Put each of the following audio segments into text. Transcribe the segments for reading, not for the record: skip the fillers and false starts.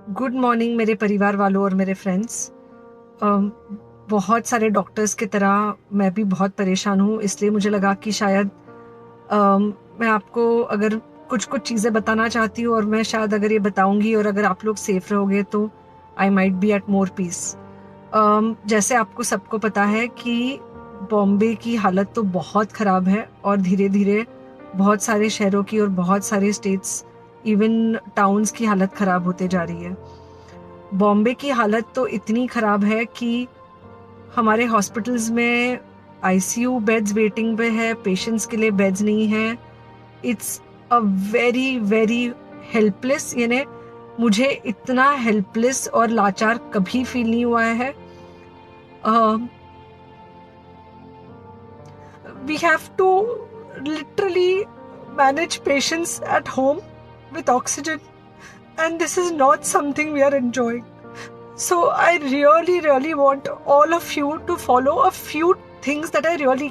Good morning मेरे परिवार वालों और मेरे फ्रेंड्स। बहुत सारे डॉक्टर्स की तरह मैं भी बहुत परेशान हूँ, इसलिए मुझे लगा कि शायद मैं आपको अगर कुछ कुछ चीज़ें बताना चाहती हूँ और मैं शायद अगर ये बताऊँगी और अगर आप लोग सेफ रहोगे तो I might be at more peace. जैसे आपको सबको पता है कि बॉम्बे की हालत तो बहुत ख़राब है और धीरे धीरे बहुत सारे शहरों की और बहुत सारे स्टेट्स इवन टाउन्स की हालत ख़राब होते जा रही है। बॉम्बे की हालत तो इतनी ख़राब है कि हमारे हॉस्पिटल्स में आईसीयू बेड्स वेटिंग पे है, पेशेंट्स के लिए बेड्स नहीं है। It's a very very helpless, यानी मुझे इतना हेल्पलेस और लाचार कभी फील नहीं हुआ है। We have to literally manage patients at home with oxygen, and this is not something we are enjoying. So I really want all of you to follow a few things that I really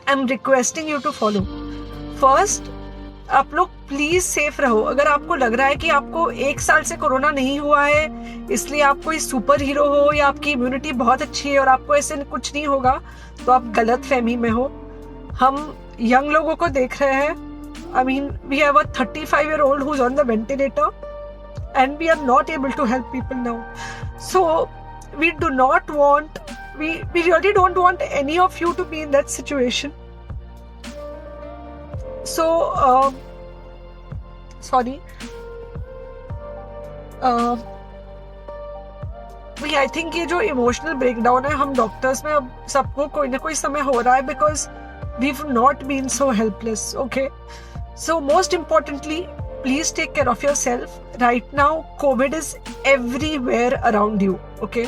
am requesting you to follow. First, आप लोग please safe रहो। अगर आपको लग रहा है कि आपको 1 साल से कोरोना नहीं हुआ है इसलिए आप कोई सुपर हीरो हो या आपकी इम्यूनिटी बहुत अच्छी है और आपको ऐसे कुछ नहीं होगा, तो आप गलत फहमी में हो। हम यंग लोगों को देख रहे हैं। I mean, we have a 35-year-old who's on the ventilator and we are not able to help people now. So we do not want, we really don't want any of you to be in that situation. So, sorry. I think ये जो emotional breakdown है हम doctors में अब सबको कोई ना कोई समय हो रहा है, because we've not been so helpless. Okay, so most importantly, please take care of yourself. Right now COVID is everywhere around you. Okay,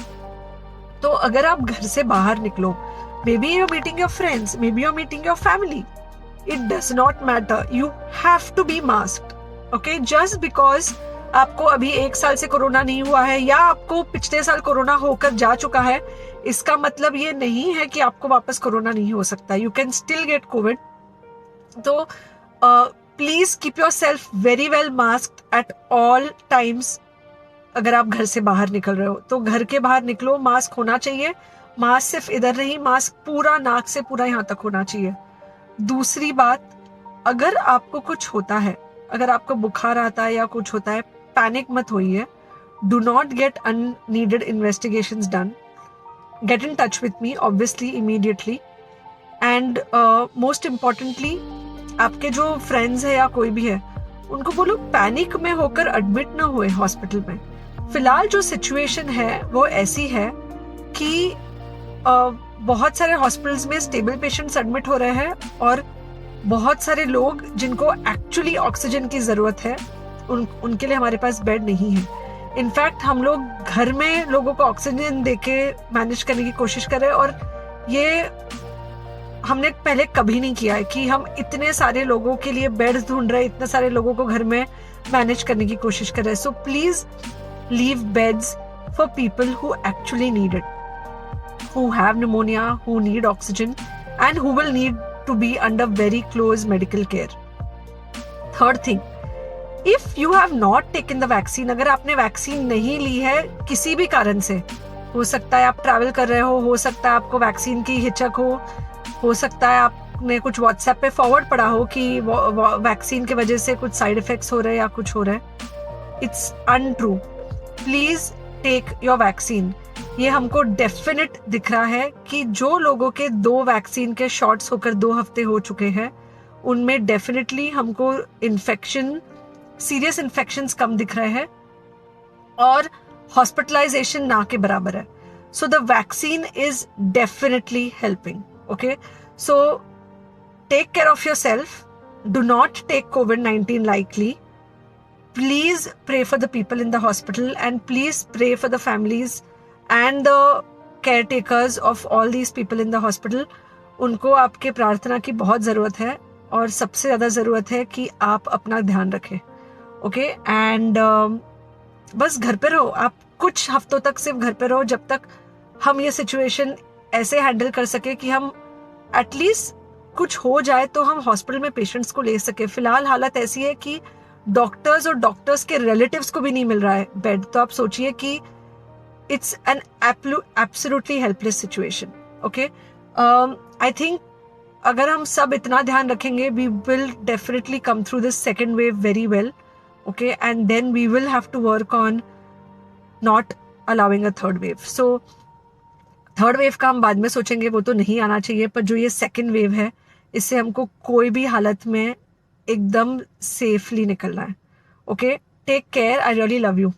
तो अगर आप घर से बाहर निकलो, maybe you're meeting your friends, maybe you're meeting your family, it does not matter, you have to be masked. Okay, just because आपको अभी 1 साल से कोरोना नहीं हुआ है या आपको पिछले साल कोरोना होकर जा चुका है, इसका मतलब ये नहीं है कि आपको वापस कोरोना नहीं हो सकता। You can still get COVID. तो please keep yourself very well masked at all times. अगर आप घर से बाहर निकल रहे हो तो घर के बाहर निकलो, मास्क होना चाहिए। मास्क सिर्फ इधर नहीं, मास्क पूरा नाक से पूरा यहाँ तक होना चाहिए। दूसरी बात, अगर आपको कुछ होता है, अगर आपको बुखार आता है या कुछ होता है, पैनिक मत होइए। Do not get unneeded investigations done. Get in touch with me obviously immediately, and most importantly आपके जो फ्रेंड्स है या कोई भी है उनको बोलो पैनिक में होकर एडमिट ना हुए हॉस्पिटल में। फिलहाल जो सिचुएशन है वो ऐसी है कि बहुत सारे हॉस्पिटल्स में स्टेबल पेशेंट्स एडमिट हो रहे हैं और बहुत सारे लोग जिनको एक्चुअली ऑक्सीजन की जरूरत है उनके लिए हमारे पास बेड नहीं है। इनफैक्ट हम लोग घर में लोगों को ऑक्सीजन देके मैनेज करने की कोशिश कर रहे हैं और ये हमने पहले कभी नहीं किया है कि हम इतने सारे लोगों के लिए बेड्स ढूंढ रहे हैं, इतने सारे लोगों को घर में मैनेज करने की कोशिश कर रहे हैं। So please leave beds for people who actually need it, who have pneumonia, who need oxygen and who will need to be under very close medical care. Third thing, if you have not taken the vaccine, अगर आपने vaccine नहीं ली है किसी भी कारण से, हो सकता है आप ट्रैवल कर रहे हो सकता है आपको वैक्सीन की हिचक हो सकता है आपने कुछ व्हाट्सएप पे फॉरवर्ड पढ़ा हो कि वैक्सीन की वजह से कुछ साइड इफेक्ट्स हो रहे हैं या कुछ हो रहा है। It's untrue. Please take your vaccine. ये हमको डेफिनेट दिख रहा है कि जो लोगों के 2 वैक्सीन के शॉट्स होकर 2 हफ्ते हो चुके हैं उनमें डेफिनेटली हमको इन्फेक्शन, सीरियस इन्फेक्शंस कम दिख रहे हैं और हॉस्पिटलाइजेशन ना के बराबर है। So the vaccine is definitely helping. Okay, so take care of your self, do not take COVID-19 lightly. Please pray for the people in the hospital and please pray for the families and the caretakers of all these people in the hospital. उनको आपके प्रार्थना की बहुत ज़रूरत है और सबसे ज़्यादा ज़रूरत है कि आप अपना ध्यान रखें। ओके, एंड बस घर पे रहो। आप कुछ हफ्तों तक सिर्फ घर पे रहो जब तक हम ये सिचुएशन ऐसे हैंडल कर सके कि हम एटलीस्ट कुछ हो जाए तो हम हॉस्पिटल में पेशेंट्स को ले सके। फिलहाल हालत ऐसी है कि डॉक्टर्स और डॉक्टर्स के रिलेटिव्स को भी नहीं मिल रहा है बेड, तो आप सोचिए कि it's an absolutely helpless situation. Okay, I think अगर हम सब इतना ध्यान रखेंगे, we will definitely come through this second wave very well. Okay, and then we will have to work on not allowing a third wave. So third wave का हम बाद में सोचेंगे, वो तो नहीं आना चाहिए, पर जो ये सेकेंड वेव है, इससे हमको कोई भी हालत में एकदम सेफली निकलना है. Okay, take care, I really love you.